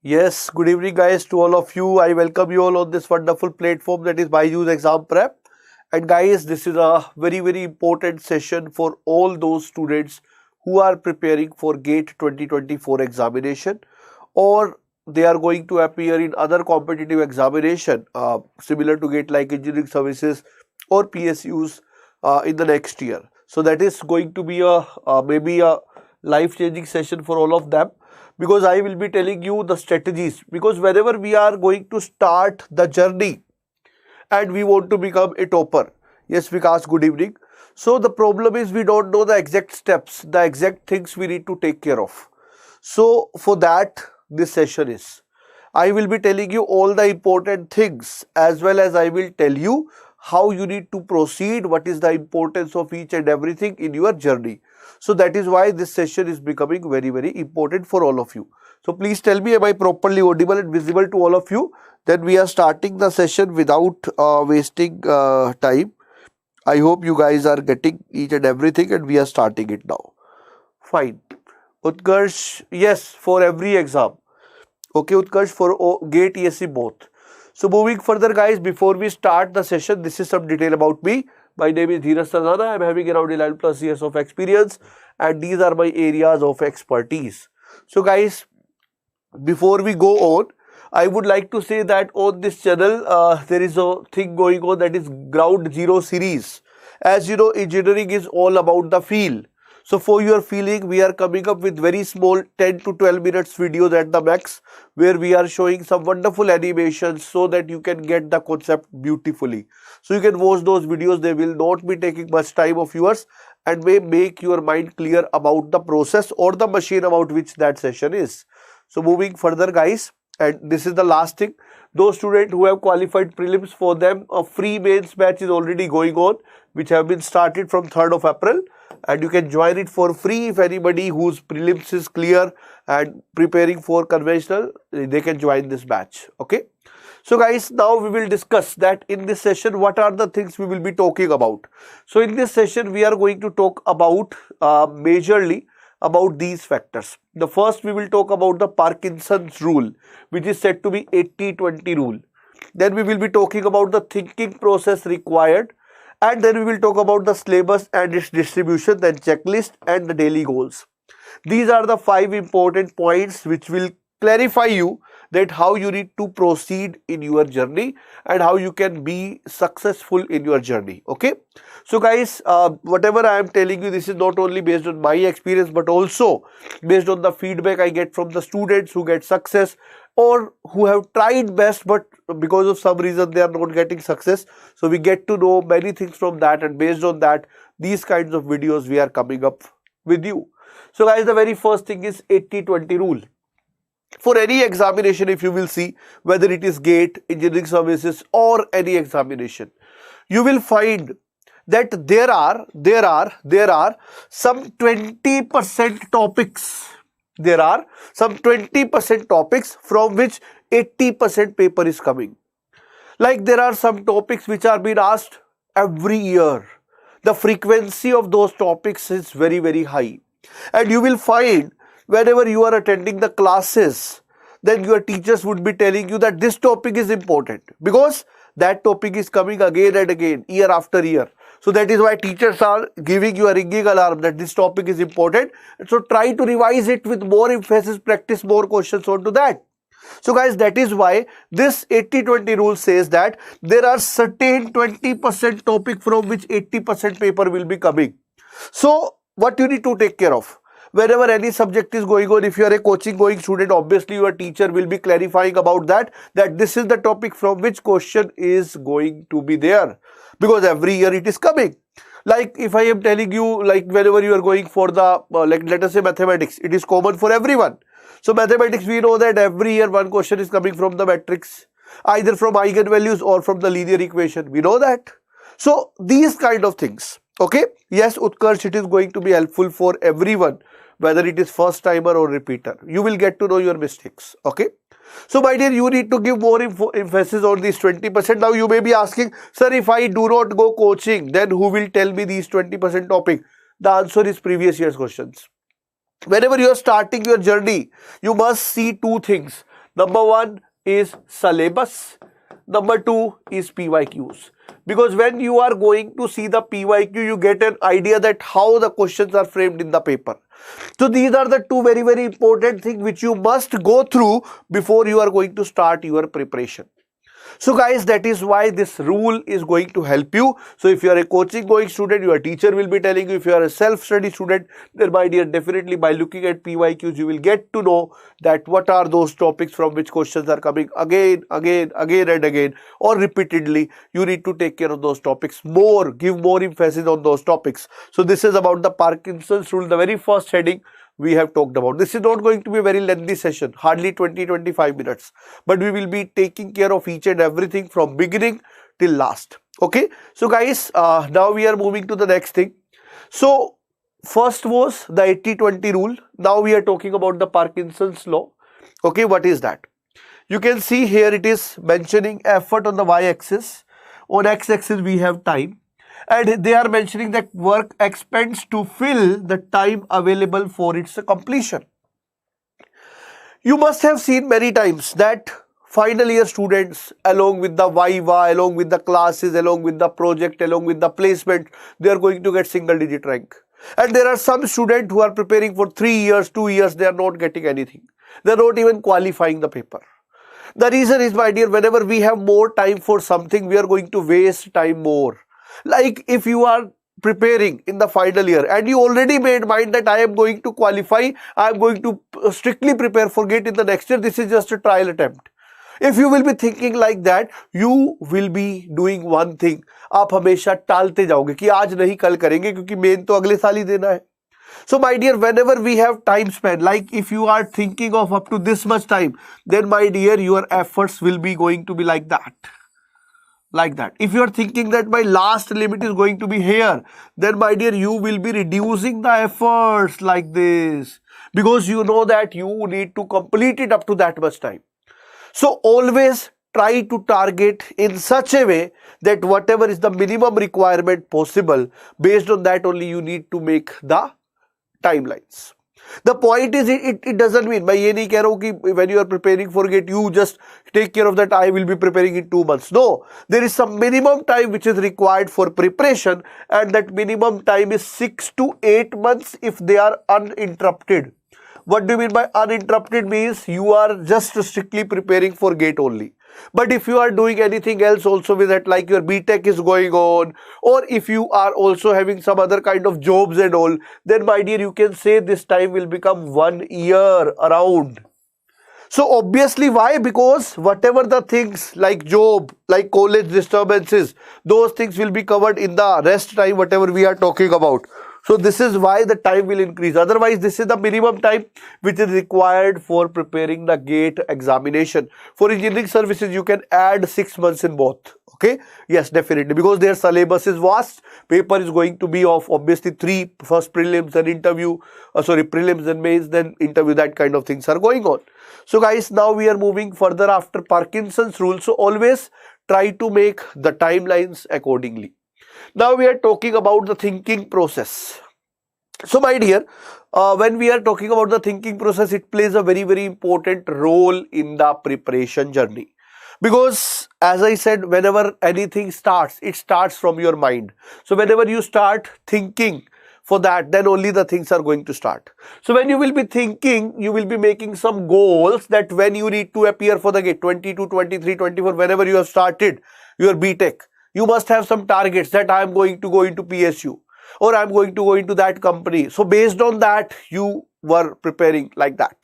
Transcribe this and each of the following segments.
Yes, good evening guys to all of you. I welcome you all on this wonderful platform that is BYJU'S exam prep. And guys, this is a very important session for all those students who are preparing for GATE 2024 examination, or they are going to appear in other competitive examination similar to GATE like engineering services or PSUs in the next year. So that is going to be maybe a life-changing session for all of them, because I will be telling you the strategies, because whenever we are going to start the journey and we want to become a topper. Yes, Vikas, good evening. So the problem is we don't know the exact steps, the exact things we need to take care of. So for that, this session is. I will be telling you all the important things, as well as I will tell you how you need to proceed, what is the importance of each and everything in your journey. So that is why this session is becoming very important for all of you. So please tell me, am I properly audible and visible to all of you? Then we are starting the session without wasting time. I hope you guys are getting each and everything, and we are starting it now. Fine. Utkarsh, yes, for every exam. Okay, Utkarsh, for GATE, ESE both. So moving further guys, before we start the session, this is some detail about me. My name is Dheeraj Sardana. I am having around 11+ years of experience, and these are my areas of expertise. So guys, before we go on, I would like to say that on this channel, there is a thing going on, that is Ground Zero series. As you know, engineering is all about the feel. So for your feeling, we are coming up with very small 10 to 12 minutes videos at the max, where we are showing some wonderful animations so that you can get the concept beautifully. So you can watch those videos. They will not be taking much time of yours and may make your mind clear about the process or the machine about which that session is. So moving further guys, and this is the last thing, those students who have qualified prelims, for them a free mains batch is already going on, which have been started from 3rd of April, and you can join it for free. If anybody whose prelims is clear and preparing for conventional, they can join this batch. Okay, so guys, now we will discuss that in this session what are the things we will be talking about. So in this session we are going to talk about majorly about these factors. The first, we will talk about the Parkinson's rule, which is said to be 80-20 rule. Then we will be talking about the thinking process required, and then we will talk about the syllabus and its distribution, then checklist and the daily goals. These are the 5 important points which will clarify you that how you need to proceed in your journey and how you can be successful in your journey. Okay, so guys, whatever I am telling you, this is not only based on my experience but also based on the feedback I get from the students who get success or who have tried best, but because of some reason they are not getting success. So we get to know many things from that, and based on that, these kinds of videos we are coming up with you. So guys, the very first thing is 80-20 rule. For any examination, if you will see, whether it is GATE, engineering services or any examination, you will find that there are some 20% topics. There are some 20% topics from which 80% paper is coming. Like there are some topics which are being asked every year. The frequency of those topics is very high, and you will find whenever you are attending the classes, then your teachers would be telling you that this topic is important because that topic is coming again and again, year after year. So that is why teachers are giving you a ringing alarm that this topic is important. So try to revise it with more emphasis, practice more questions onto that. So guys, that is why this 80-20 rule says that there are certain 20% topic from which 80% paper will be coming. So what you need to take care of? Whenever any subject is going on, if you are a coaching going student, obviously your teacher will be clarifying about that this is the topic from which question is going to be there, because every year it is coming. Like if I am telling you, like whenever you are going for the like let us say mathematics, it is common for everyone. So mathematics, we know that every year one question is coming from the matrix, either from eigenvalues or from the linear equation. We know that. So these kind of things. Okay, yes, Utkarsh, it is going to be helpful for everyone, whether it is first timer or repeater. You will get to know your mistakes. Okay, so my dear, you need to give more emphasis on these 20%. Now you may be asking, sir, if I do not go coaching, then who will tell me these 20% topic? The answer is previous year's questions. Whenever you are starting your journey, you must see two things. Number one is syllabus. Number two is PYQs. Because when you are going to see the PYQ, you get an idea that how the questions are framed in the paper. So these are the two very, very important things which you must go through before you are going to start your preparation. So guys, that is why this rule is going to help you. So if you are a coaching going student, your teacher will be telling you. If you are a self-study student, then my dear, definitely by looking at PYQs, you will get to know that what are those topics from which questions are coming again and again, or repeatedly. You need to take care of those topics more, give more emphasis on those topics. So this is about the Parkinson's rule, the very first heading we have talked about. This is not going to be a very lengthy session, hardly 20-25 minutes, but we will be taking care of each and everything from beginning till last. Okay, so guys, now we are moving to the next thing. So first was the 80-20 rule. Now we are talking about the Parkinson's law. Okay, what is that? You can see here it is mentioning effort on the y-axis. On x-axis we have time. And they are mentioning that work expends to fill the time available for its completion. You must have seen many times that final year students, along with the viva, along with the classes, along with the project, along with the placement, they are going to get single digit rank. And there are some students who are preparing for 3 years, 2 years, they are not getting anything. They are not even qualifying the paper. The reason is, my dear, whenever we have more time for something, we are going to waste time more. Like if you are preparing in the final year and you already made mind that I am going to qualify, I am going to strictly prepare for GATE in the next year, this is just a trial attempt. If you will be thinking like that, you will be doing one thing. आप हमेशा टालते जाओगे कि आज नहीं कल करेंगे क्योंकि मेन तो अगले साल ही देना है. So my dear, whenever we have time span, like if you are thinking of up to this much time, then my dear, your efforts will be going to be like that. Like that. If you are thinking that my last limit is going to be here, then my dear, you will be reducing the efforts like this, because you know that you need to complete it up to that much time. So always try to target in such a way that whatever is the minimum requirement possible, based on that only you need to make the timelines. The point is, it doesn't mean, मैं ये नहीं कह रहा हूँ कि when you are preparing for GATE, you just take care of that, I will be preparing in 2 months. No, there is some minimum time which is required for preparation, and that minimum time is 6 to 8 months if they are uninterrupted. What do you mean by uninterrupted? Means you are just strictly preparing for GATE only. But if you are doing anything else also with it, like your BTech is going on, or if you are also having some other kind of jobs and all, then my dear, you can say this time will become 1 year around. So obviously, why? Because whatever the things like job, like college disturbances, those things will be covered in the rest time, whatever we are talking about. So this is why the time will increase. Otherwise, this is the minimum time which is required for preparing the GATE examination. For engineering services, you can add 6 months in both. Okay? Yes, definitely. Because their syllabus is vast. Paper is going to be of obviously 3, first prelims and interview. Prelims and mains, then interview. That kind of things are going on. So guys, now we are moving further after Parkinson's rule. So always try to make the timelines accordingly. Now we are talking about the thinking process. So my dear, when we are talking about the thinking process, it plays a very, very important role in the preparation journey. Because as I said, whenever anything starts, it starts from your mind. So whenever you start thinking for that, then only the things are going to start. So when you will be thinking, you will be making some goals that when you need to appear for the GATE 22, 23, 24, whenever you have started your BTech, you must have some targets that I am going to go into PSU or I am going to go into that company. So based on that, you were preparing like that.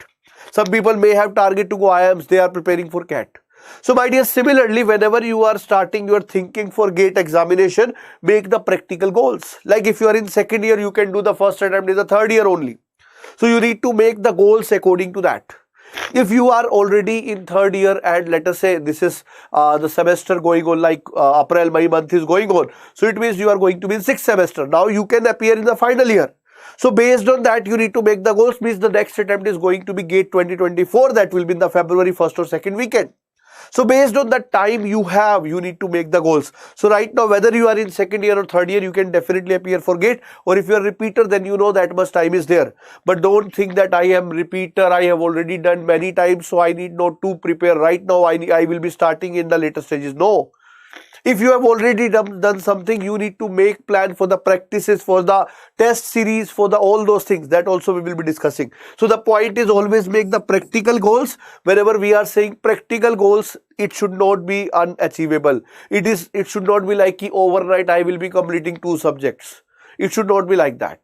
Some people may have target to go IIMs, they are preparing for CAT. So my dear, similarly, whenever you are starting your thinking for GATE examination, make the practical goals. Like if you are in second year, you can do the first attempt in the third year only. So you need to make the goals according to that. If you are already in third year and let us say this is the semester going on, like April, May month is going on. So it means you are going to be in 6th semester. Now you can appear in the final year. So based on that, you need to make the goals. Means the next attempt is going to be GATE 2024. That will be in the February 1st or 2nd weekend. So based on the time you have, you need to make the goals. So right now, whether you are in second year or third year, you can definitely appear for GATE, or if you are a repeater, then you know that much time is there. But don't think that I am repeater, I have already done many times, so I need not to prepare right now, I will be starting in the later stages. No. If you have already done something, you need to make plan for the practices, for the test series, for the all those things. That also we will be discussing. So the point is always make the practical goals. Whenever we are saying practical goals, it should not be unachievable. It should not be like overnight I will be completing 2 subjects. It should not be like that.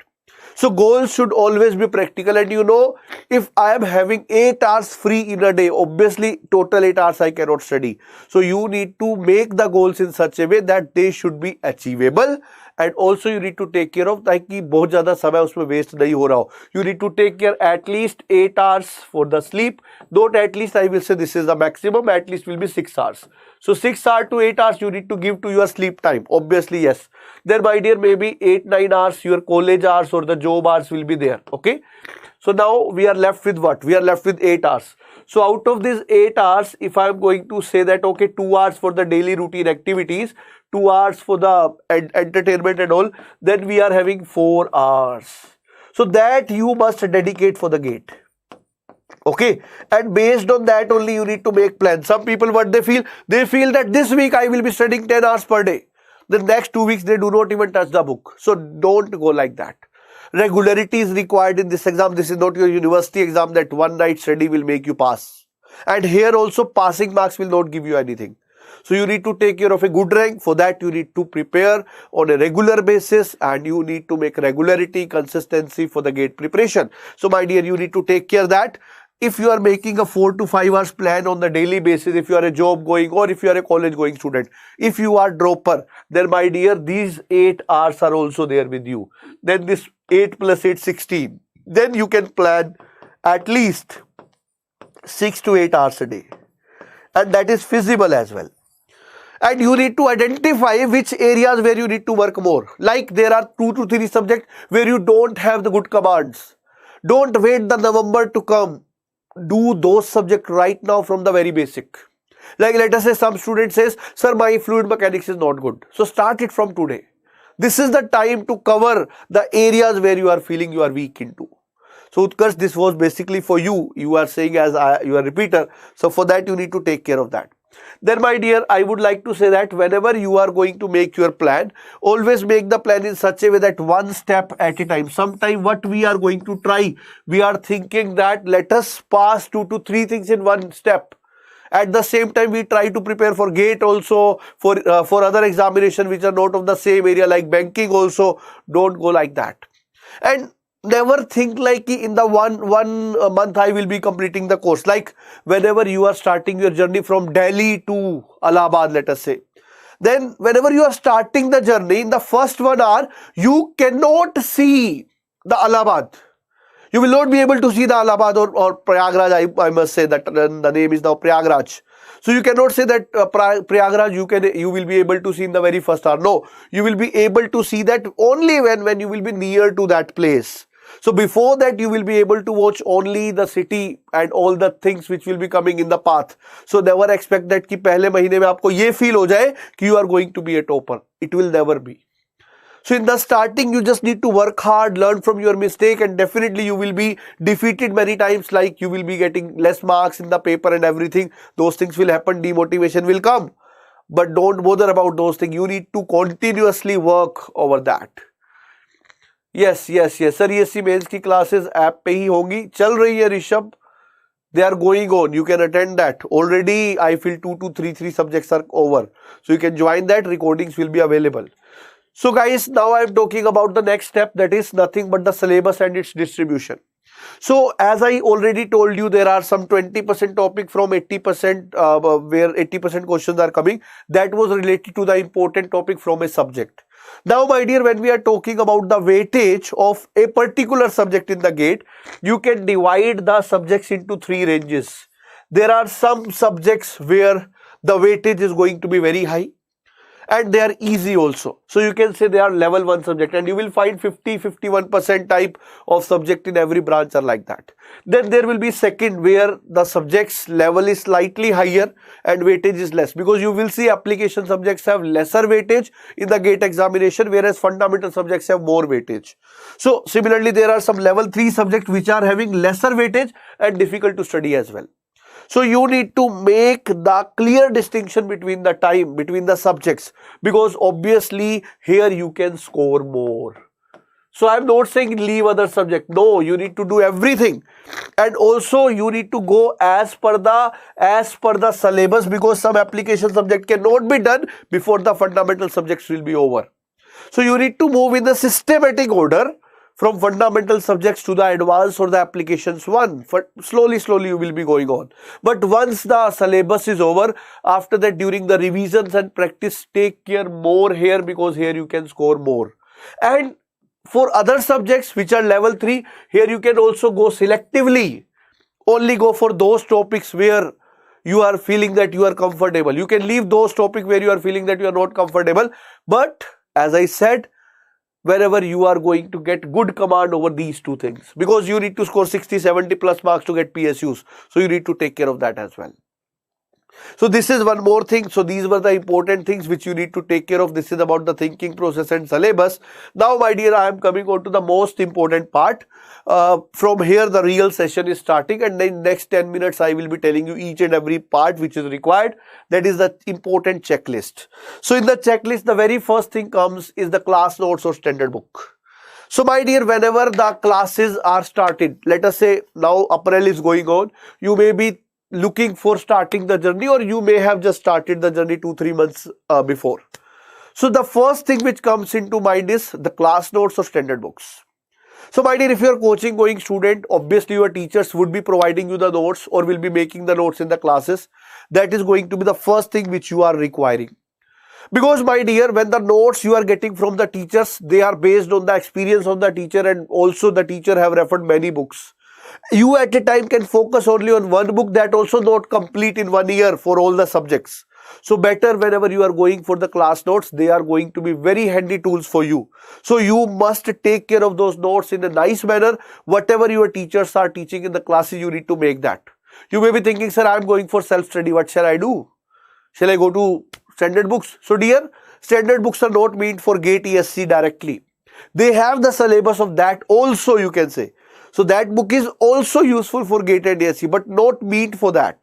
So goals should always be practical, and you know, if I am having 8 hours free in a day, obviously total 8 hours I cannot study. So you need to make the goals in such a way that they should be achievable, and also you need to take care of ताकि बहुत ज़्यादा समय उसमें waste नहीं हो रहा हो. You need to take care at least 8 hours for the sleep. Not at least, I will say this is the maximum, at least will be 6 hours. So 6 hours to 8 hours you need to give to your sleep time. Obviously, yes. Then my dear, maybe 8-9 hours your college hours or the job hours will be there. Okay. So now we are left with what? We are left with 8 hours. So out of these 8 hours, if I am going to say that, okay, 2 hours for the daily routine activities, 2 hours for the entertainment and all, then we are having 4 hours. So that you must dedicate for the GATE. Okay, and based on that only you need to make plans. Some people, what they feel that this week I will be studying 10 hours per day. The next 2 weeks they do not even touch the book. So don't go like that. Regularity is required in this exam. This is not your university exam that one night study will make you pass. And here also passing marks will not give you anything. So you need to take care of a good rank. For that you need to prepare on a regular basis, and you need to make regularity, consistency for the GATE preparation. So my dear, you need to take care that. If you are making a 4 to 5 hours plan on the daily basis, if you are a job going or if you are a college going student, if you are dropper, then my dear, these 8 hours are also there with you. Then this 8 plus 8, 16. Then you can plan at least 6 to 8 hours a day. And that is feasible as well. And you need to identify which areas where you need to work more. Like there are 2 to 3 subjects where you don't have the good commands. Don't wait the November to come. Do those subjects right now from the very basic. Like let us say some student says, sir, my fluid mechanics is not good. So start it from today. This is the time to cover the areas where you are feeling you are weak into. So Utkarsh, this was basically for you. You are saying as you are a repeater. So for that you need to take care of that. Then my dear, I would like to say that whenever you are going to make your plan, always make the plan in such a way that one step at a time. Sometimes what we are going to try, we are thinking that let us pass 2 to 3 things in one step. At the same time, we try to prepare for GATE also, for other examination which are not of the same area like banking also. Don't go like that. And never think like in the one month I will be completing the course. Like whenever you are starting your journey from Delhi to Allahabad, let us say, then whenever you are starting the journey, in the first 1 hour, you cannot see the Allahabad. You will not be able to see the Allahabad or Prayagraj. I must say that the name is now Prayagraj. So you cannot say that Prayagraj you will be able to see in the very first hour. No, you will be able to see that only when you will be near to that place. So before that you will be able to watch only the city and all the things which will be coming in the path. So never expect that कि पहले महीने में आपको ये feel हो जाए कि you are going to be a topper. It will never be. So in the starting you just need to work hard, learn from your mistake, and definitely you will be defeated many times, like you will be getting less marks in the paper and everything. Those things will happen, demotivation will come. But don't bother about those things. You need to continuously work over that. Yes sir, CSC mains की classes app पे ही होंगी, चल रही है Rishabh. They are going on. You can attend that. Already I feel 2 to 3 subjects are over. So you can join that. Recordings will be available. So guys, now I am talking about the next step, that is nothing but the syllabus and its distribution. So as I already told you, there are some 20% topic from 80% where 80% questions are coming. That was related to the important topic from a subject. Now my dear, when we are talking about the weightage of a particular subject in the GATE, you can divide the subjects into 3 ranges. There are some subjects where the weightage is going to be very high. and they are easy also. So you can say they are level 1 subject, and you will find 50-51% type of subject in every branch are like that. Then there will be second, where the subjects level is slightly higher and weightage is less, because you will see application subjects have lesser weightage in the GATE examination, whereas fundamental subjects have more weightage. So similarly, there are some level 3 subjects which are having lesser weightage and difficult to study as well. So you need to make the clear distinction between the time, between the subjects, because obviously here you can score more. So I am not saying leave other subject. No, you need to do everything, and also you need to go as per the syllabus, because some application subject cannot be done before the fundamental subjects will be over. So you need to move in the systematic order from fundamental subjects to the advanced or the applications one. Slowly you will be going on. But once the syllabus is over, after that, during the revisions and practice, take care more here, because here you can score more. And for other subjects which are level 3, here you can also go selectively. Only go for those topics where you are feeling that you are comfortable. You can leave those topics where you are feeling that you are not comfortable. But as I said, wherever you are going to get good command over these two things, because you need to score 60-70 plus marks to get PSUs. So you need to take care of that as well. So this is one more thing. So these were the important things which you need to take care of. This is about the thinking process and syllabus. Now, my dear, I am coming on to the most important part. From here, the real session is starting, and in next 10 minutes, I will be telling you each and every part which is required. That is the important checklist. So in the checklist, the very first thing comes is the class notes or standard book. So my dear, whenever the classes are started, let us say now April is going on, you may be looking for starting the journey, or you may have just started the journey 2-3 months before. So the first thing which comes into mind is the class notes or standard books. So my dear, if you are coaching going student, obviously your teachers would be providing you the notes or will be making the notes in the classes. That is going to be the first thing which you are requiring. Because my dear, when the notes you are getting from the teachers, they are based on the experience of the teacher, and also the teacher have referred many books. You at a time can focus only on one book, that also not complete in 1 year for all the subjects. So better whenever you are going for the class notes, they are going to be very handy tools for you. So you must take care of those notes in a nice manner. Whatever your teachers are teaching in the classes, you need to make that. You may be thinking, sir, I am going for self-study. What shall I do? Shall I go to standard books? So dear, standard books are not meant for GATE ESC directly. They have the syllabus of that also, you can say. So that book is also useful for GATE and ESC, but not meant for that.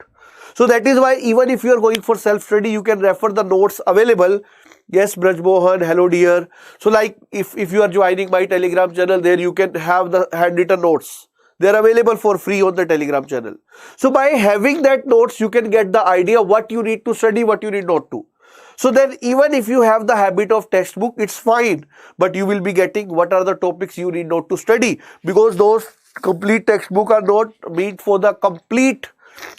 So that is why even if you are going for self-study, you can refer the notes available. Yes, Braj Mohan, hello dear. So like if you are joining my Telegram channel, there you can have the handwritten notes. They are available for free on the Telegram channel. So by having that notes, you can get the idea what you need to study, what you need not to. So then even if you have the habit of textbook, it's fine. But you will be getting what are the topics you need not to study, because those complete textbook are not meant for the complete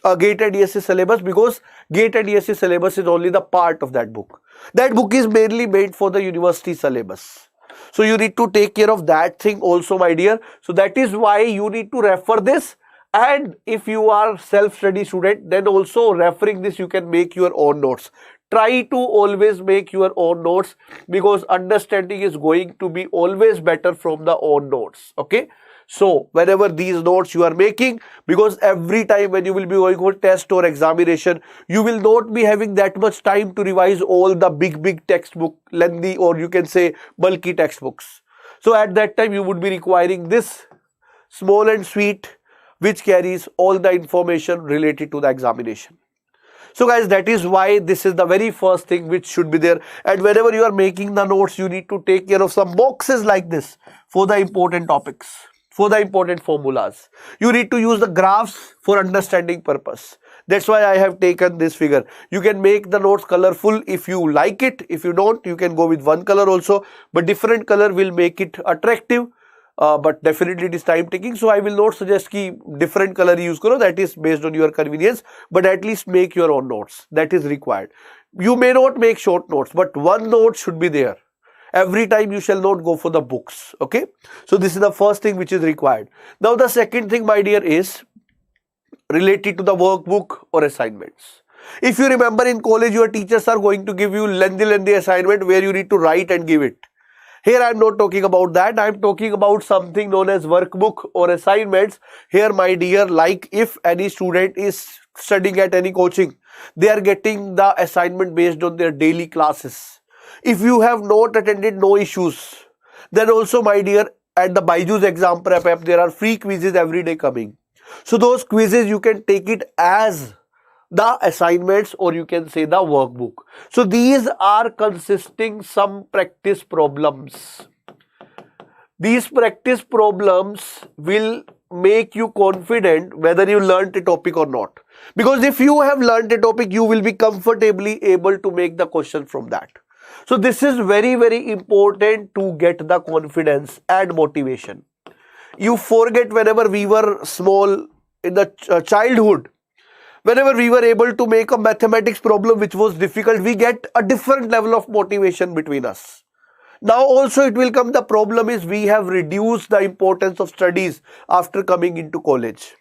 GATE and ESC syllabus, because GATE and ESC syllabus is only the part of that book. That book is mainly made for the university syllabus. So you need to take care of that thing also, my dear. So that is why you need to refer this. And if you are self-study student, then also referring this, you can make your own notes. Try to always make your own notes, because understanding is going to be always better from the own notes. Okay. So whenever these notes you are making, because every time when you will be going for test or examination, you will not be having that much time to revise all the big textbook, lengthy, or you can say bulky textbooks. So at that time you would be requiring this small and sweet, which carries all the information related to the examination. So guys, that is why this is the very first thing which should be there. And whenever you are making the notes, you need to take care of some boxes like this for the important topics, for the important formulas. You need to use the graphs for understanding purpose. That's why I have taken this figure. You can make the notes colorful if you like it. If you don't, you can go with one color also. But different color will make it attractive. But definitely it is time taking. So I will not suggest ki different color use karo. That is based on your convenience. But at least make your own notes. That is required. You may not make short notes, but one note should be there. Every time you shall not go for the books. Okay. So this is the first thing which is required. Now the second thing, my dear, is related to the workbook or assignments. If you remember, in college your teachers are going to give you lengthy assignment where you need to write and give it. Here I am not talking about that. I am talking about something known as workbook or assignments. Here, my dear, like if any student is studying at any coaching, they are getting the assignment based on their daily classes. If you have not attended, no issues. Then also, my dear, at the BYJU'S exam prep app, there are free quizzes every day coming. So those quizzes, you can take it as the assignments, or you can say the workbook. So these are consisting some practice problems. These practice problems will make you confident whether you learned a topic or not. Because if you have learned a topic, you will be comfortably able to make the question from that. So this is very, very important to get the confidence and motivation. You forget, whenever we were small in the childhood, whenever we were able to make a mathematics problem which was difficult, we get a different level of motivation between us. Now also it will come, the problem is we have reduced the importance of studies after coming into college.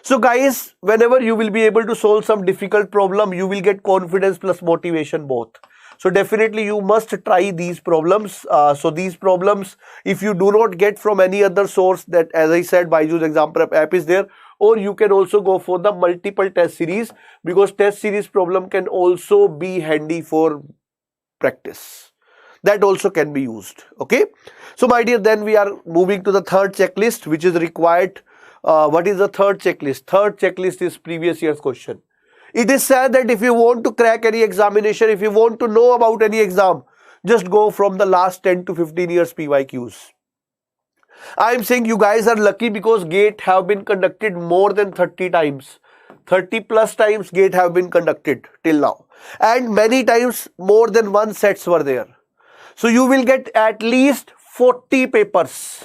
So guys, whenever you will be able to solve some difficult problem, you will get confidence plus motivation both. So definitely you must try these problems. So these problems, if you do not get from any other source, that as I said, BYJU'S exam prep app is there, or you can also go for the multiple test series, because test series problem can also be handy for practice. That also can be used. Okay. So my dear, then we are moving to the third checklist which is required. What is the third checklist? Third checklist is previous year's question. It is said that if you want to crack any examination, if you want to know about any exam, just go from the last 10 to 15 years PYQs. I am saying you guys are lucky, because GATE have been conducted more than 30 times. 30 plus times GATE have been conducted till now. And many times more than one sets were there. So you will get at least 40 papers.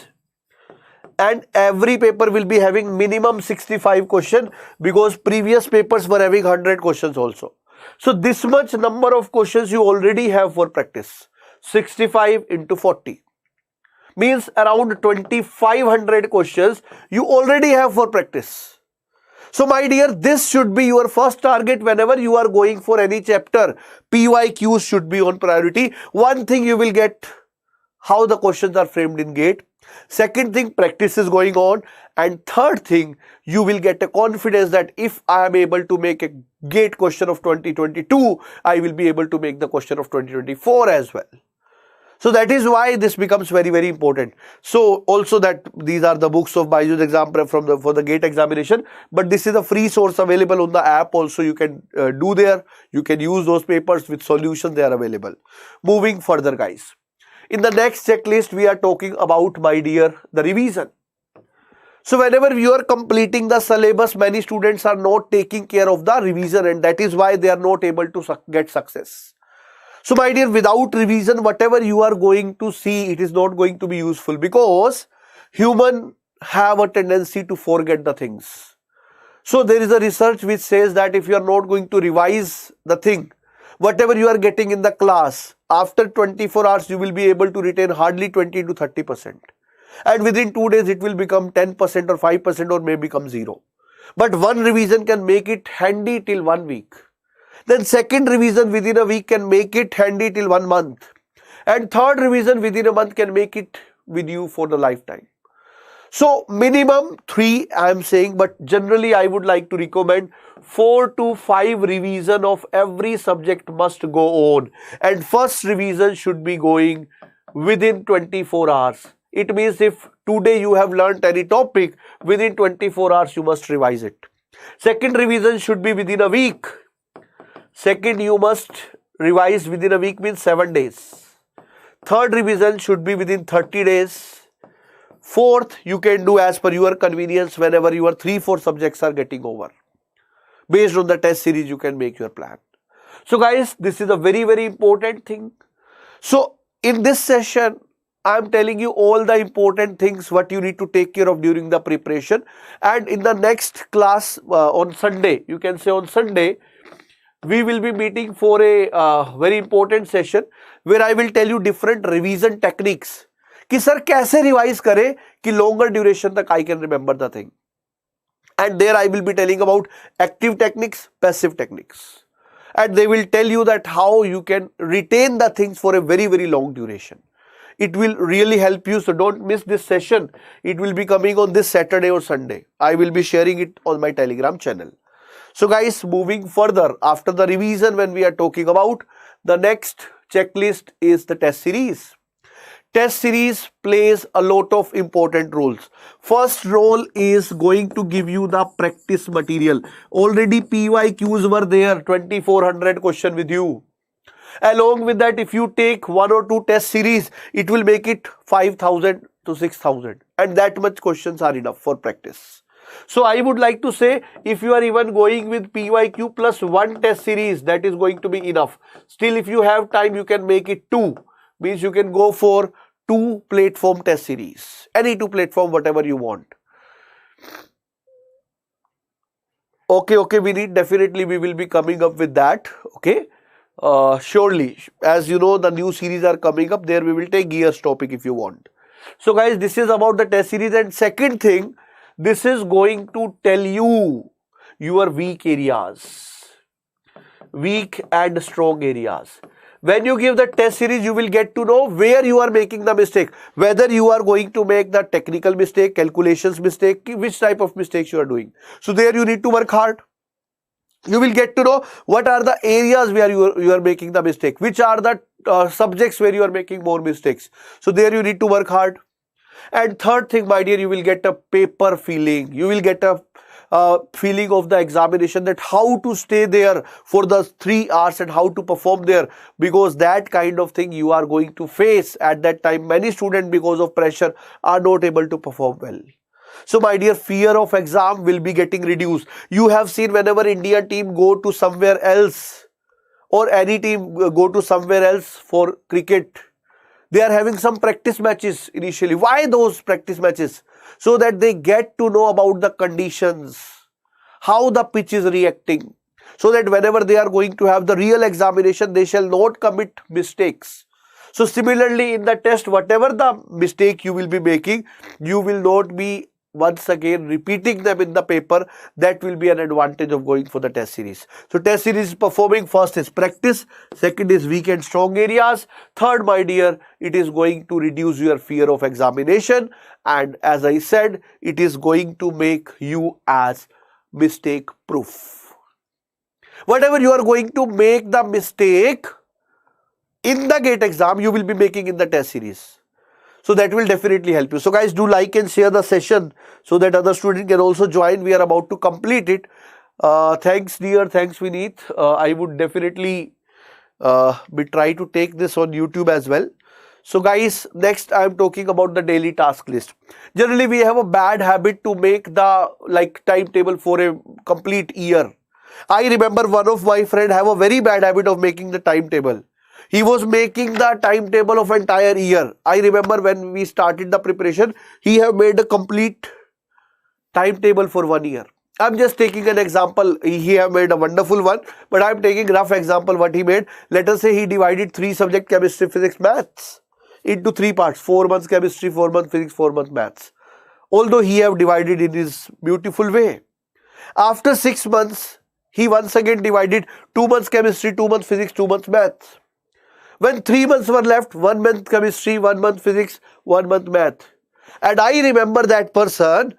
And every paper will be having minimum 65 questions, because previous papers were having 100 questions also. So this much number of questions you already have for practice. 65 into 40 means around 2500 questions you already have for practice. So my dear, this should be your first target whenever you are going for any chapter. PYQs should be on priority. One thing you will get, how the questions are framed in GATE. Second thing, practice is going on. And third thing, you will get a confidence that if I am able to make a GATE question of 2022, I will be able to make the question of 2024 as well. So that is why this becomes very, very important. So also that these are the books of BYJU'S exam prep for the GATE examination. But this is a free source available on the app also. You can do there. You can use those papers with solutions. They are available. Moving further, guys. In the next checklist, we are talking about, my dear, the revision. So whenever you are completing the syllabus, many students are not taking care of the revision, and that is why they are not able to get success. So my dear, without revision, whatever you are going to see, it is not going to be useful, because humans have a tendency to forget the things. So there is a research which says that if you are not going to revise the thing, whatever you are getting in the class, after 24 hours, you will be able to retain hardly 20 to 30%. And within 2 days, it will become 10% or 5% or may become 0. But one revision can make it handy till 1 week. Then second revision within a week can make it handy till 1 month. And third revision within a month can make it with you for the lifetime. So minimum 3 I am saying, but generally I would like to recommend 4 to 5 revision of every subject must go on. And first revision should be going within 24 hours. It means if today you have learnt any topic, within 24 hours you must revise it. Second revision should be within a week. Second, you must revise within a week, means 7 days. Third revision should be within 30 days. Fourth, you can do as per your convenience whenever your 3-4 subjects are getting over. Based on the test series, you can make your plan. So guys, this is a very, very important thing. So in this session, I am telling you all the important things what you need to take care of during the preparation. And in the next class on Sunday, you can say on Sunday, we will be meeting for a very important session where I will tell you different revision techniques. कि sir कैसे revise करें कि longer duration तक I can remember the thing. And there I will be telling about active techniques, passive techniques. And they will tell you that how you can retain the things for a very, very long duration. It will really help you. So don't miss this session. It will be coming on this Saturday or Sunday. I will be sharing it on my Telegram channel. So guys, moving further, after the revision, when we are talking about the next checklist is the test series. Test series plays a lot of important roles. First role is going to give you the practice material. Already PYQs were there, 2400 question with you. Along with that, if you take 1 or 2 test series, it will make it 5000 to 6000, and that much questions are enough for practice. So I would like to say, if you are even going with PYQ plus 1 test series, that is going to be enough. Still, if you have time, you can make it 2. Means you can go for 2 platform test series. Any 2 platform, whatever you want. Okay, we need, definitely we will be coming up with that. Okay. Surely, as you know, the new series are coming up. There we will take gears topic if you want. So guys, this is about the test series. And second thing, this is going to tell you your weak areas, weak and strong areas. When you give the test series, you will get to know where you are making the mistake, whether you are going to make the technical mistake, calculations mistake, which type of mistakes you are doing. So there you need to work hard. You will get to know what are the areas where you are making the mistake, which are the subjects where you are making more mistakes. So there you need to work hard. And third thing, my dear, you will get a paper feeling. You will get a feeling of the examination, that how to stay there for the 3 hours and how to perform there, because that kind of thing you are going to face at that time. Many students, because of pressure, are not able to perform well. So my dear, fear of exam will be getting reduced. You have seen whenever Indian team go to somewhere else, or any team go to somewhere else for cricket, they are having some practice matches initially. Why those practice matches? So that they get to know about the conditions, how the pitch is reacting, so that whenever they are going to have the real examination, they shall not commit mistakes. So similarly in the test, whatever the mistake you will be making, you will not be once again repeating them in the paper. That will be an advantage of going for the test series. So test series performing, first is practice, second is weak and strong areas, third, my dear, it is going to reduce your fear of examination, and as I said, it is going to make you as mistake proof. Whatever you are going to make the mistake in the GATE exam, you will be making in the test series. So that will definitely help you. So guys, do like and share the session so that other students can also join. We are about to complete it. Thanks dear, thanks Vineet. I would definitely be try to take this on YouTube as well. So guys, next I am talking about the daily task list. Generally we have a bad habit to make the timetable for a complete year. I remember one of my friend have a very bad habit of making the timetable. He was making the timetable of entire year. I remember when we started the preparation, he have made a complete timetable for 1 year. I'm just taking an example. He have made a wonderful one, but I'm taking rough example what he made. Let us say he divided 3 subjects, chemistry, physics, maths, into 3 parts. 4 months chemistry, 4 months physics, 4 months maths. Although he have divided in his beautiful way. After 6 months, he once again divided 2 months chemistry, 2 months physics, 2 months maths. When 3 months were left, 1 month chemistry, 1 month physics, 1 month math. And I remember that person,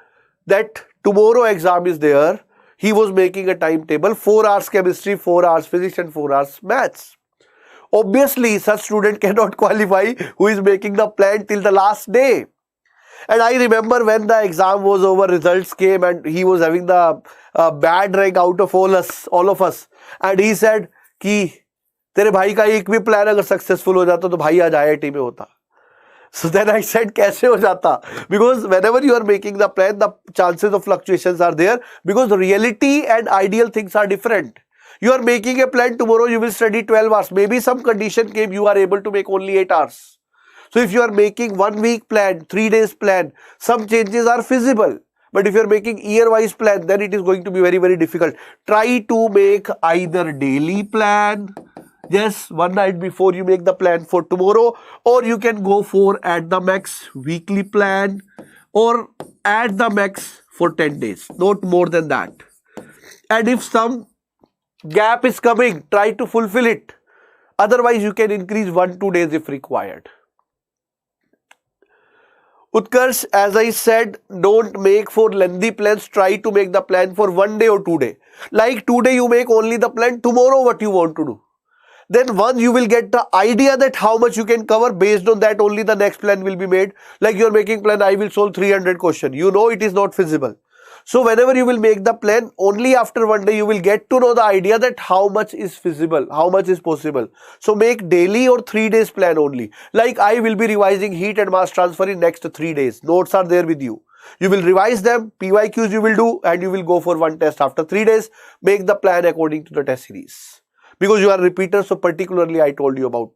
that tomorrow exam is there. He was making a timetable, 4 hours chemistry, 4 hours physics and 4 hours maths. Obviously, such student cannot qualify who is making the plan till the last day. And I remember when the exam was over, results came and he was having the bad rank out of all of us. And he said कि तेरे भाई का एक भी plan अगर successful हो जाता तो भाई आज IIT में होता. So then I said कैसे हो जाता? Because whenever you are making the plan, the chances of fluctuations are there, because the reality and ideal things are different. You are making a plan, tomorrow you will study 12 hours. Maybe some condition came, you are able to make only 8 hours. So if you are making 1 week plan, 3 days plan, some changes are feasible. But if you are making year-wise plan, then it is going to be very, very difficult. Try to make either daily plan, yes, one night before you make the plan for tomorrow, or you can go for at the max weekly plan, or at the max for 10 days, not more than that. And if some gap is coming, try to fulfill it. Otherwise, you can increase 1-2 days if required. Utkarsh, as I said, don't make for lengthy plans. Try to make the plan for 1 day or 2 days. Like today you make only the plan, tomorrow what you want to do. Then once you will get the idea that how much you can cover, based on that only the next plan will be made. Like you are making plan, I will solve 300 questions. You know it is not feasible. So whenever you will make the plan, only after 1 day you will get to know the idea that how much is feasible, how much is possible. So make daily or 3 days plan only. Like I will be revising heat and mass transfer in next 3 days. Notes are there with you. You will revise them, PYQs you will do, and you will go for one test after 3 days. Make the plan according to the test series. Because you are repeaters, so particularly I told you about.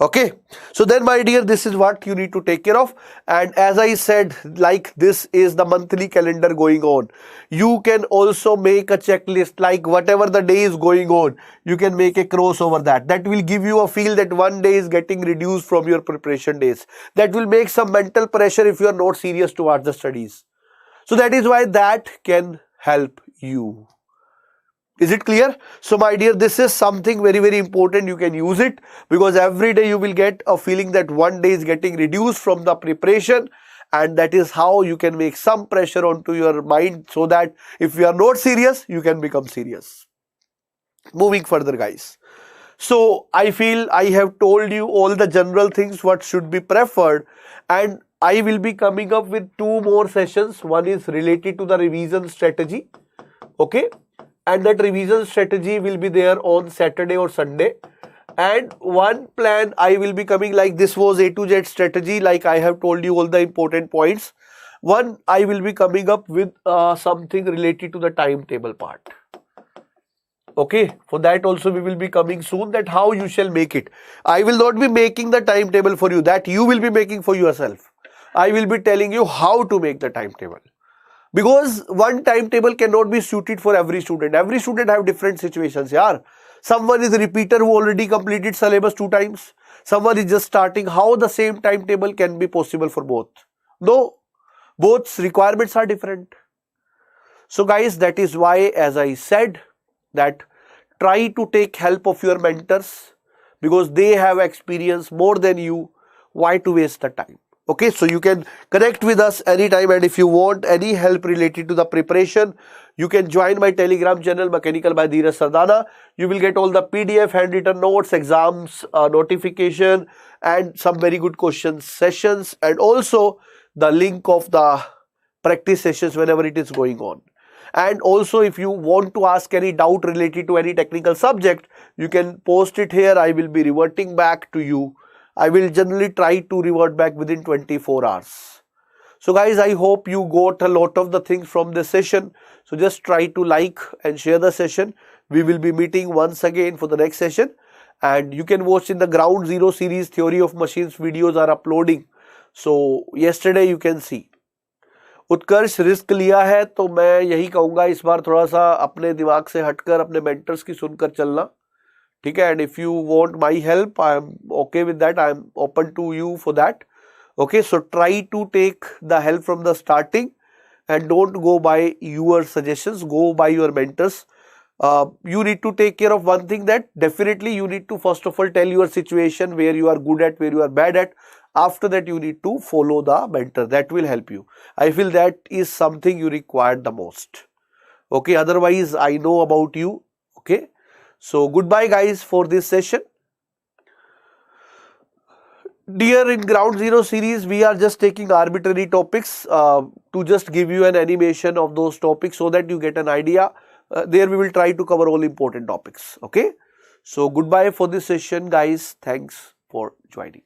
Okay, so then my dear, this is what you need to take care of. And as I said, like this is the monthly calendar going on. You can also make a checklist, like whatever the day is going on, you can make a cross over that. That will give you a feel that 1 day is getting reduced from your preparation days. That will make some mental pressure if you are not serious towards the studies. So that is why that can help you. Is it clear? So my dear, this is something very, very important. You can use it because every day you will get a feeling that 1 day is getting reduced from the preparation, and that is how you can make some pressure onto your mind so that if you are not serious, you can become serious. Moving further, guys. So I feel I have told you all the general things what should be preferred, and I will be coming up with 2 more sessions. One is related to the revision strategy. Okay. And that revision strategy will be there on Saturday or Sunday. And one plan I will be coming, like this was A to Z strategy, like I have told you all the important points. One, I will be coming up with something related to the timetable part. Okay, for that also we will be coming soon, that how you shall make it. I will not be making the timetable for you, that you will be making for yourself. I will be telling you how to make the timetable. Because one timetable cannot be suited for every student. Every student have different situations. Yeah. Someone is a repeater who already completed syllabus 2 times. Someone is just starting. How the same timetable can be possible for both? No. Both requirements are different. So guys, that is why, as I said, that try to take help of your mentors because they have experience more than you. Why to waste the time? Okay, so you can connect with us anytime, and if you want any help related to the preparation, you can join my Telegram channel Mechanical by Dheeraj Sardana. You will get all the PDF, handwritten notes, exams, notification, and some very good question sessions, and also the link of the practice sessions whenever it is going on. And also if you want to ask any doubt related to any technical subject, you can post it here. I will be reverting back to you. I will generally try to revert back within 24 hours. So guys, I hope you got a lot of the things from this session. So just try to like and share the session. We will be meeting once again for the next session. And you can watch in the Ground Zero series Theory of Machines videos are uploading. So yesterday you can see. Utkarsh risk लिया है तो मैं यही कहूँगा इस बार थोड़ा सा अपने दिमाग से हटकर अपने मेंटर्स की सुनकर चलना. ठीक है, and if you want my help, I am okay with that. I am open to you for that. Okay, so try to take the help from the starting and don't go by your suggestions, go by your mentors. You need to take care of one thing, that definitely you need to first of all tell your situation, where you are good at, where you are bad at. After that you need to follow the mentor. That will help you. I feel that is something you require the most. Okay, otherwise I know about you. Okay. So goodbye guys for this session. Dear, in Ground Zero series, we are just taking arbitrary topics to just give you an animation of those topics so that you get an idea. There we will try to cover all important topics. Okay. So goodbye for this session guys. Thanks for joining.